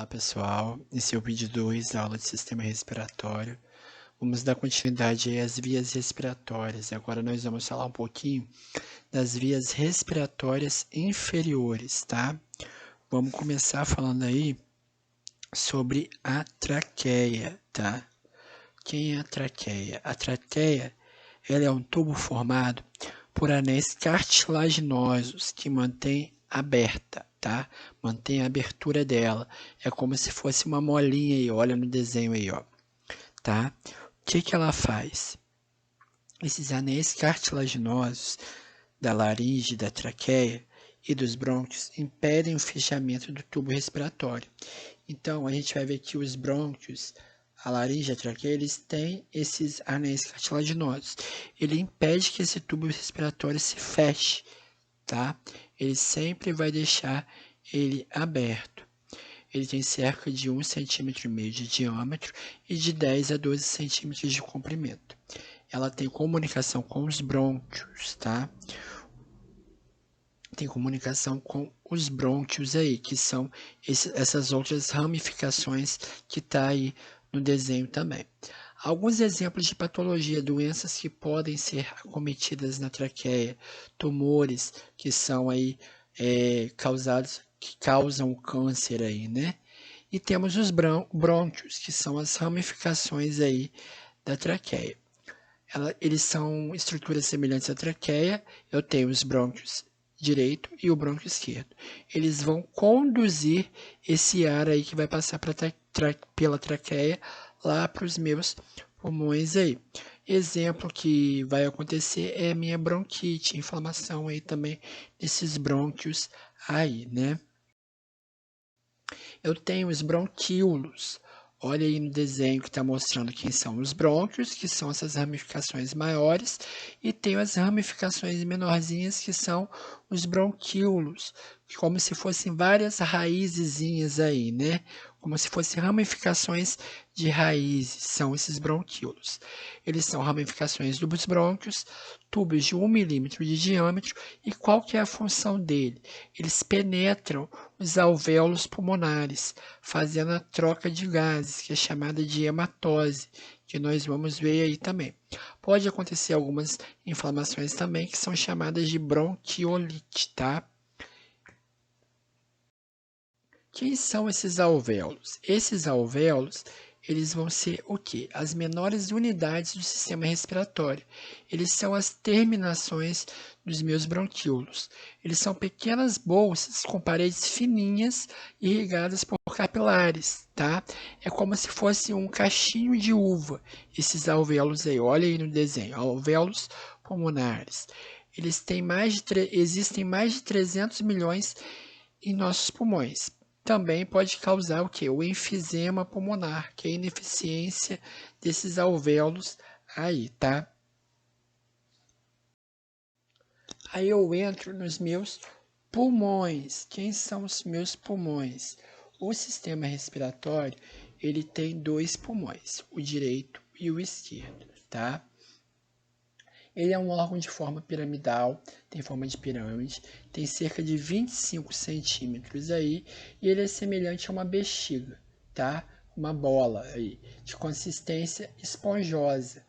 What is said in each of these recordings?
Olá pessoal, esse é o vídeo 2 da aula de sistema respiratório. Vamos dar continuidade aí às vias respiratórias. Agora nós vamos falar um pouquinho das vias respiratórias inferiores, tá? Vamos começar falando aí sobre a traqueia, tá? Quem é a traqueia? A traqueia, ela é um tubo formado por anéis cartilaginosos que mantém aberta, tá? Mantém a abertura dela. É como se fosse uma molinha aí, olha no desenho aí, ó, tá? O que que ela faz? Esses anéis cartilaginosos da laringe, da traqueia e dos brônquios impedem o fechamento do tubo respiratório. Então, a gente vai ver que os brônquios, a laringe, a traqueia, eles têm esses anéis cartilaginosos. Ele impede que esse tubo respiratório se feche, tá? Ele sempre vai deixar ele aberto. Ele tem cerca de 1,5 cm de diâmetro e de 10 a 12 centímetros de comprimento. Ela tem comunicação com os brônquios, tá? Tem comunicação com os brônquios aí, que são essas outras ramificações que está aí no desenho também. Alguns exemplos de patologia, doenças que podem ser acometidas na traqueia, tumores que são aí que causam câncer aí, né? E temos os brônquios, que são as ramificações aí da traqueia. Eles são estruturas semelhantes à traqueia. Eu tenho os brônquios direito e o brônquio esquerdo. Eles vão conduzir esse ar aí que vai passar pela traqueia lá para os meus pulmões aí. Exemplo que vai acontecer é a minha bronquite, inflamação aí também desses brônquios aí, né? Eu tenho os bronquíolos. Olha aí no desenho que está mostrando quem são os brônquios, que são essas ramificações maiores, e tenho as ramificações menorzinhas, que são os bronquíolos, como se fossem várias raizezinhas aí, né? Como se fossem ramificações de raízes, são esses bronquíolos. Eles são ramificações dos brônquios, tubos de 1 milímetro de diâmetro, e qual que é a função dele? Eles penetram os alvéolos pulmonares, fazendo a troca de gases, que é chamada de hematose, que nós vamos ver aí também. Pode acontecer algumas inflamações também, que são chamadas de bronquiolite, tá? Quem são esses alvéolos? Esses alvéolos, eles vão ser o quê? As menores unidades do sistema respiratório. Eles são as terminações dos meus bronquíolos. Eles são pequenas bolsas com paredes fininhas irrigadas por capilares, tá? É como se fosse um cachinho de uva, esses alvéolos aí. Olha aí no desenho, alvéolos pulmonares. Existem mais de 300 milhões em nossos pulmões. Também pode causar o quê? O enfisema pulmonar, que é a ineficiência desses alvéolos aí, tá? Aí eu entro nos meus pulmões. Quem são os meus pulmões? O sistema respiratório, ele tem dois pulmões, o direito e o esquerdo, tá? Ele é um órgão de forma piramidal, tem forma de pirâmide, tem cerca de 25 centímetros aí, e ele é semelhante a uma bexiga, tá? Uma bola aí, de consistência esponjosa.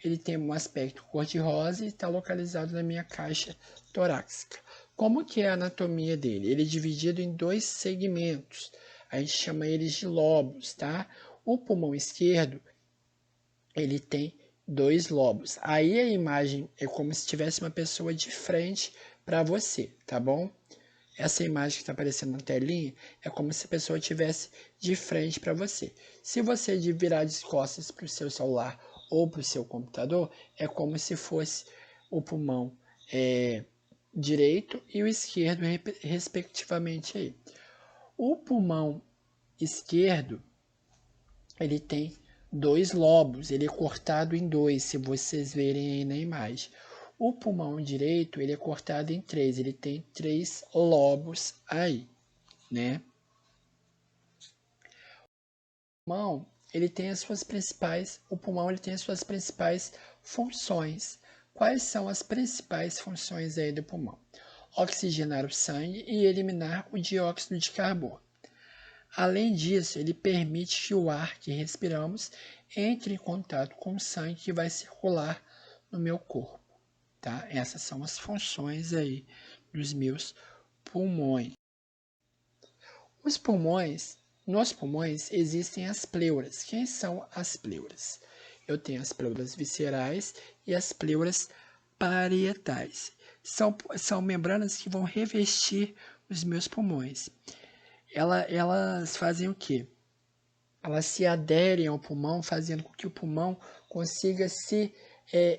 Ele tem um aspecto cor-de-rosa e está localizado na minha caixa torácica. Como que é a anatomia dele? Ele é dividido em dois segmentos. A gente chama eles de lobos, tá? O pulmão esquerdo, ele tem dois lobos. Aí a imagem é como se tivesse uma pessoa de frente para você, tá bom? Essa imagem que está aparecendo na telinha é como se a pessoa estivesse de frente para você. Se você virar de costas para o seu celular ou para o seu computador, é como se fosse o pulmão direito e o esquerdo, respectivamente. Aí. O pulmão esquerdo, ele tem dois lobos, ele é cortado em dois, se vocês verem aí na imagem. O pulmão direito, ele é cortado em três, ele tem 3 lobos aí, né? O pulmão ele tem as suas principais funções. Quais são as principais funções aí do pulmão? Oxigenar o sangue e eliminar o dióxido de carbono. Além disso, ele permite que o ar que respiramos entre em contato com o sangue que vai circular no meu corpo, tá? Essas são as funções aí dos meus pulmões. Nos pulmões existem as pleuras. Quem são as pleuras? Eu tenho as pleuras viscerais e as pleuras parietais. São membranas que vão revestir os meus pulmões. Elas fazem o quê? Elas se aderem ao pulmão, fazendo com que o pulmão consiga se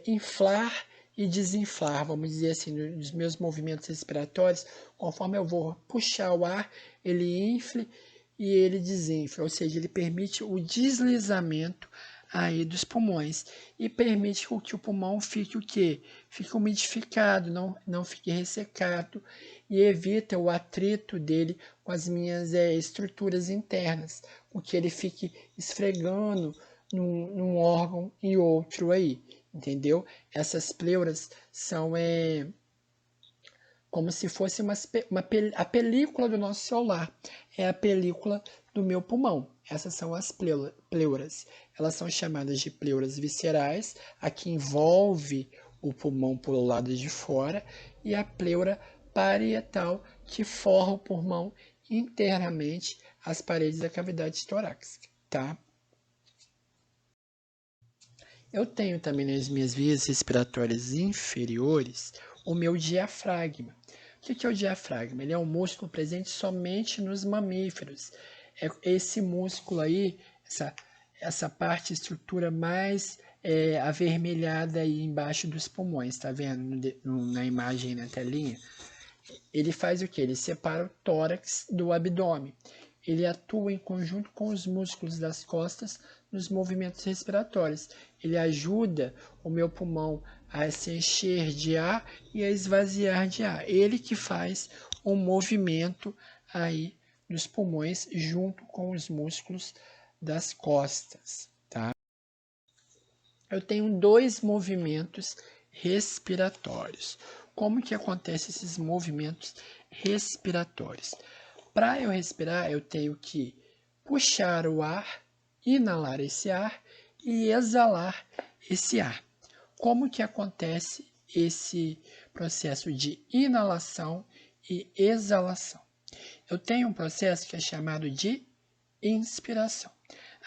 inflar e desinflar, vamos dizer assim, nos meus movimentos respiratórios. Conforme eu vou puxar o ar, ele infle e ele desinfla, ou seja, ele permite o deslizamento aí dos pulmões e permite que o pulmão fique o quê? Fique umidificado, não fique ressecado e evita o atrito dele com as minhas estruturas internas, com que ele fique esfregando num órgão e outro aí, entendeu? Essas pleuras são como se fosse a película do nosso celular, é a película do meu pulmão. Essas são as pleuras. Elas são chamadas de pleuras viscerais, a que envolve o pulmão pelo lado de fora, e a pleura parietal, que forra o pulmão internamente as paredes da cavidade torácica, tá? Eu tenho também nas minhas vias respiratórias inferiores o meu diafragma. O que é o diafragma? Ele é um músculo presente somente nos mamíferos. É esse músculo aí, essa parte, estrutura mais avermelhada aí embaixo dos pulmões, tá vendo na imagem na telinha? Ele faz o que? Ele separa o tórax do abdômen. Ele atua em conjunto com os músculos das costas nos movimentos respiratórios. Ele ajuda o meu pulmão a se encher de ar e a esvaziar de ar. Ele que faz o movimento aí dos pulmões junto com os músculos das costas, tá? Eu tenho dois movimentos respiratórios. Como que acontecem esses movimentos respiratórios? Para eu respirar, eu tenho que puxar o ar, inalar esse ar e exalar esse ar. Como que acontece esse processo de inalação e exalação? Eu tenho um processo que é chamado de inspiração.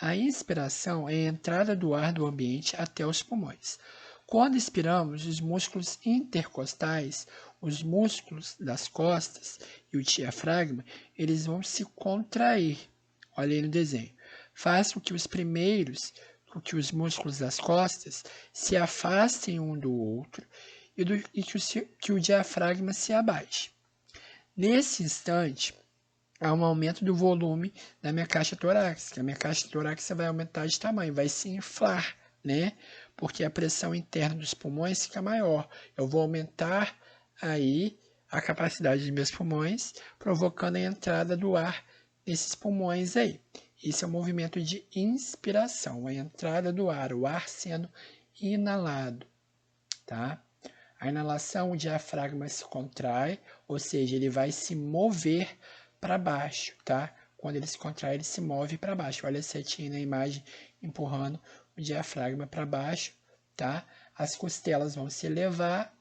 A inspiração é a entrada do ar do ambiente até os pulmões. Quando expiramos, os músculos intercostais, os músculos das costas e o diafragma, eles vão se contrair. Olha aí no desenho. Faz com que que os músculos das costas se afastem um do outro e que o diafragma se abaixe. Nesse instante, há um aumento do volume da minha caixa torácica. A minha caixa torácica vai aumentar de tamanho, vai se inflar, né? Porque a pressão interna dos pulmões fica maior. Eu vou aumentar aí a capacidade dos meus pulmões, provocando a entrada do ar nesses pulmões aí. Esse é o movimento de inspiração, a entrada do ar, o ar sendo inalado, tá? A inalação, o diafragma se contrai, ou seja, ele vai se mover para baixo, tá? Quando ele se contrai, ele se move para baixo. Olha a setinha na imagem empurrando o diafragma para baixo, tá? As costelas vão se elevar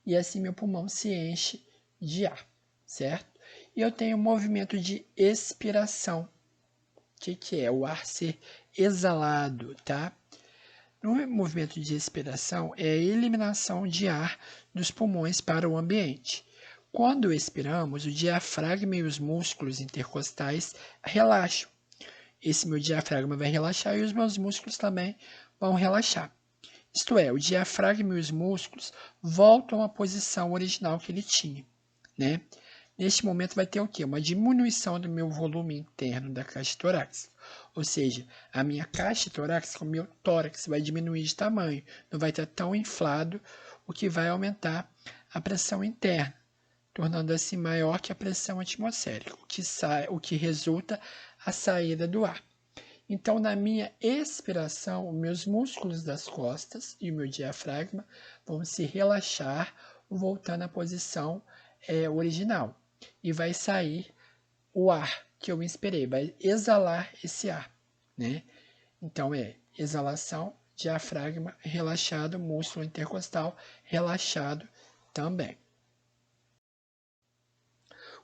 e assim meu pulmão se enche de ar, certo? E eu tenho um movimento de expiração. O que é? O ar ser exalado, tá? No movimento de expiração é a eliminação de ar dos pulmões para o ambiente. Quando expiramos, o diafragma e os músculos intercostais relaxam. Esse meu diafragma vai relaxar e os meus músculos também vão relaxar. Isto é, o diafragma e os músculos voltam à posição original que ele tinha, né? Neste momento vai ter o quê? Uma diminuição do meu volume interno da caixa torácica. Ou seja, a minha caixa torácica, o meu tórax vai diminuir de tamanho, não vai estar tão inflado, o que vai aumentar a pressão interna, tornando assim maior que a pressão atmosférica, o que resulta a saída do ar. Então, na minha expiração, os meus músculos das costas e o meu diafragma vão se relaxar, voltando à posição original. E vai sair o ar, que eu inspirei, vai exalar esse ar, né? Então, exalação, diafragma relaxado, músculo intercostal relaxado também.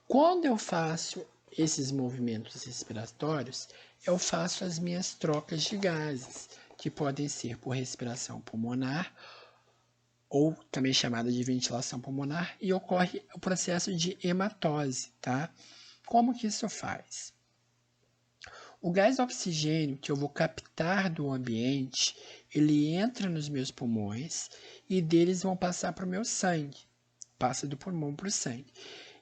Quando eu faço esses movimentos respiratórios, eu faço as minhas trocas de gases, que podem ser por respiração pulmonar, ou também chamada de ventilação pulmonar, e ocorre o processo de hematose, tá? Como que isso faz? O gás oxigênio que eu vou captar do ambiente, ele entra nos meus pulmões e deles vão passar para o meu sangue. Passa do pulmão para o sangue.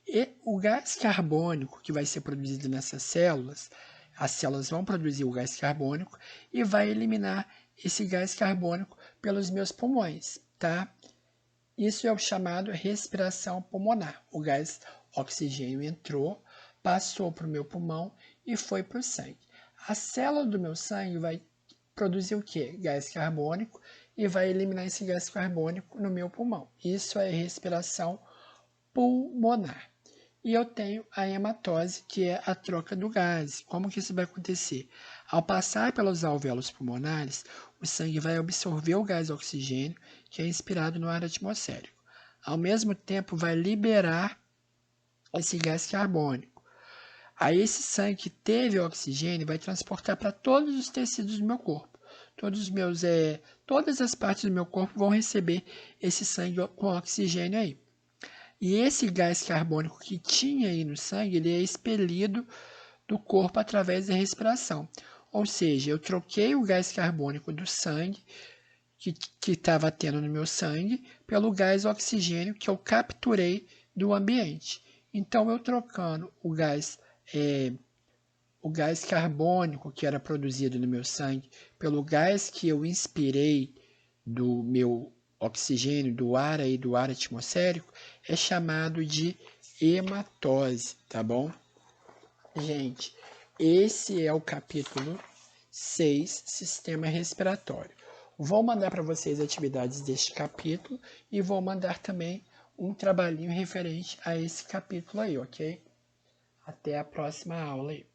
E o gás carbônico que vai ser produzido nessas células, as células vão produzir o gás carbônico e vai eliminar esse gás carbônico pelos meus pulmões, tá? Isso é o chamado respiração pulmonar. O gás oxigênio entrou, passou para o meu pulmão e foi para o sangue. A célula do meu sangue vai produzir o quê? Gás carbônico e vai eliminar esse gás carbônico no meu pulmão. Isso é respiração pulmonar. E eu tenho a hematose, que é a troca do gás. Como que isso vai acontecer? Ao passar pelos alvéolos pulmonares, o sangue vai absorver o gás oxigênio, que é inspirado no ar atmosférico. Ao mesmo tempo, vai liberar esse gás carbônico. Aí esse sangue que teve oxigênio vai transportar para todos os tecidos do meu corpo. Todas as partes do meu corpo vão receber esse sangue com oxigênio aí. E esse gás carbônico que tinha aí no sangue, ele é expelido do corpo através da respiração. Ou seja, eu troquei o gás carbônico do sangue, que estava tendo no meu sangue, pelo gás oxigênio que eu capturei do ambiente. Então, eu trocando o gás carbônico que era produzido no meu sangue pelo gás que eu inspirei do meu oxigênio, do ar aí, do ar atmosférico, é chamado de hematose, tá bom? Gente, esse é o capítulo 6, sistema respiratório. Vou mandar para vocês atividades deste capítulo e vou mandar também um trabalhinho referente a esse capítulo aí, ok? Até a próxima aula aí.